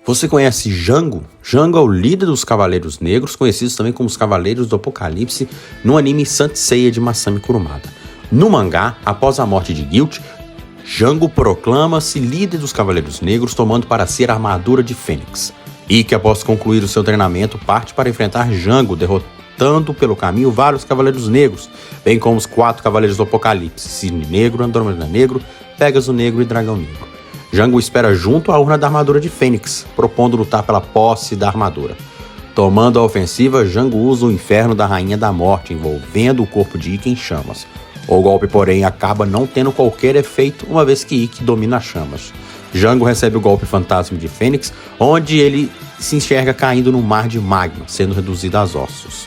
Você conhece Jango? Jango é o líder dos Cavaleiros Negros, conhecidos também como os Cavaleiros do Apocalipse, no anime Saint Seiya de Masami Kurumada. No mangá, após a morte de Guilt, Jango proclama-se líder dos Cavaleiros Negros, tomando para si a armadura de Fênix. Ikki, após concluir o seu treinamento, parte para enfrentar Jango, derrotando pelo caminho vários Cavaleiros Negros, bem como os 4 Cavaleiros do Apocalipse, Cisne Negro, Andrômeda Negro, Pégaso Negro e Dragão Negro. Jango espera junto à urna da armadura de Fênix, propondo lutar pela posse da armadura. Tomando a ofensiva, Jango usa o inferno da Rainha da Morte, envolvendo o corpo de Ikki em chamas. O golpe, porém, acaba não tendo qualquer efeito, uma vez que Ikki domina as chamas. Jango recebe o golpe fantasma de Fênix, onde ele se enxerga caindo no mar de magma, sendo reduzido a ossos.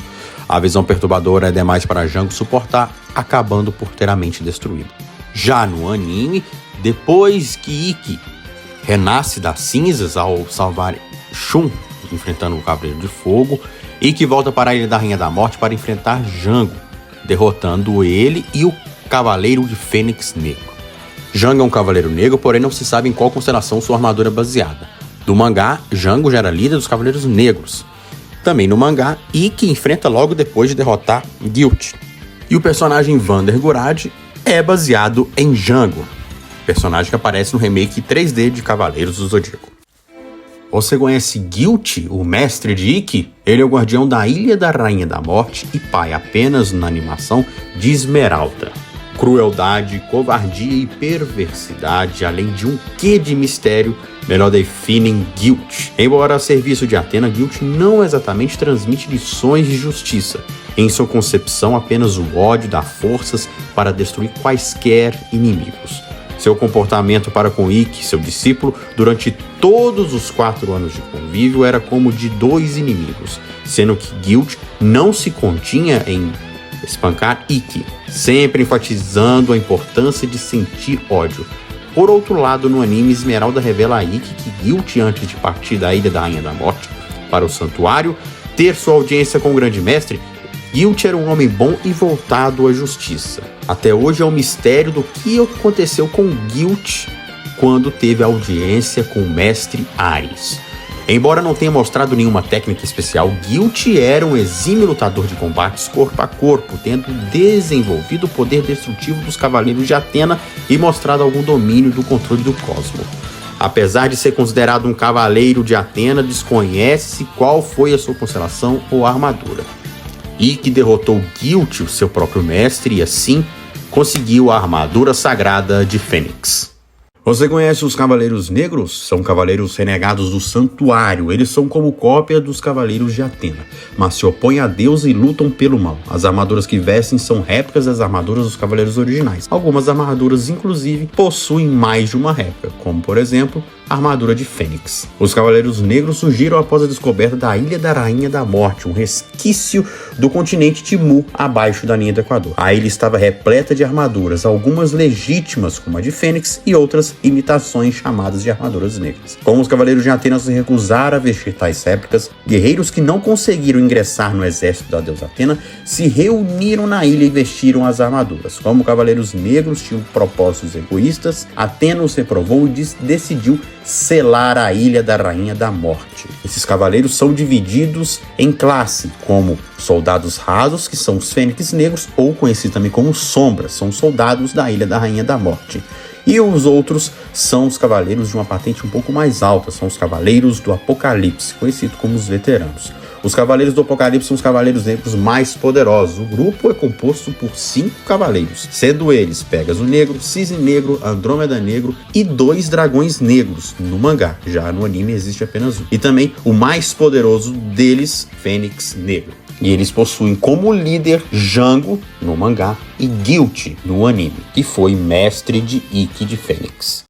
A visão perturbadora é demais para Jango suportar, acabando por ter a mente destruída. Já no anime, depois que Ikki renasce das cinzas ao salvar Shun, enfrentando o Cavaleiro de Fogo, Ikki volta para a Ilha da Rainha da Morte para enfrentar Jango, derrotando ele e o Cavaleiro de Fênix Negro. Jango é um Cavaleiro Negro, porém não se sabe em qual constelação sua armadura é baseada. Do mangá, Jango já era líder dos Cavaleiros Negros. Também no mangá, Ikki enfrenta logo depois de derrotar Guilt. E o personagem Vander Gurad é baseado em Jango, personagem que aparece no remake 3D de Cavaleiros do Zodíaco. Você conhece Guilt, o mestre de Ikki? Ele é o guardião da Ilha da Rainha da Morte e pai apenas na animação de Esmeralda. Crueldade, covardia e perversidade, além de um quê de mistério, melhor definem Guilt. Embora a serviço de Athena, Guilt não exatamente transmite lições de justiça. Em sua concepção, apenas o ódio dá forças para destruir quaisquer inimigos. Seu comportamento para com Ikki, seu discípulo, durante todos os 4 anos de convívio era como de 2 inimigos, sendo que Guilt não se continha em espancar Ikki, sempre enfatizando a importância de sentir ódio. Por outro lado, no anime, Esmeralda revela a Ikki que Guilt, antes de partir da Ilha da Rainha da Morte para o Santuário, ter sua audiência com o Grande Mestre, Guilt era um homem bom e voltado à justiça. Até hoje é um mistério do que aconteceu com Guilt quando teve audiência com o Mestre Ares. Embora não tenha mostrado nenhuma técnica especial, Guilt era um exímio lutador de combates corpo a corpo, tendo desenvolvido o poder destrutivo dos Cavaleiros de Athena e mostrado algum domínio do controle do cosmo. Apesar de ser considerado um Cavaleiro de Athena, desconhece-se qual foi a sua constelação ou armadura. Ikki derrotou Guilt, o seu próprio mestre, e assim conseguiu a armadura sagrada de Fênix. Você conhece os Cavaleiros Negros? São cavaleiros renegados do Santuário. Eles são como cópia dos Cavaleiros de Athena, mas se opõem a Deus e lutam pelo mal. As armaduras que vestem são réplicas das armaduras dos Cavaleiros originais. Algumas armaduras, inclusive, possuem mais de uma réplica, como, por exemplo, a armadura de Fênix. Os Cavaleiros Negros surgiram após a descoberta da Ilha da Rainha da Morte, um resquício do continente Timu abaixo da linha do Equador. A ilha estava repleta de armaduras, algumas legítimas, como a de Fênix, e outras imitações chamadas de armaduras negras. Como os Cavaleiros de Atenas se recusaram a vestir tais réplicas, guerreiros que não conseguiram ingressar no exército da deusa Atena se reuniram na ilha e vestiram as armaduras. Como Cavaleiros Negros tinham propósitos egoístas, Atena os reprovou e decidiu selar a Ilha da Rainha da Morte. Esses cavaleiros são divididos em classe, como soldados rasos, que são os Fênix Negros, ou conhecidos também como Sombras, são soldados da Ilha da Rainha da Morte. E os outros são os cavaleiros de uma patente um pouco mais alta, são os Cavaleiros do Apocalipse, conhecidos como os Veteranos. Os Cavaleiros do Apocalipse são os Cavaleiros Negros mais poderosos. O grupo é composto por 5 cavaleiros, sendo eles Pégaso Negro, Cisne Negro, Andrômeda Negro e 2 Dragões Negros no mangá. Já no anime existe apenas um. E também o mais poderoso deles, Fênix Negro. E eles possuem como líder Jango no mangá e Guilt no anime, que foi mestre de Ikki de Fênix.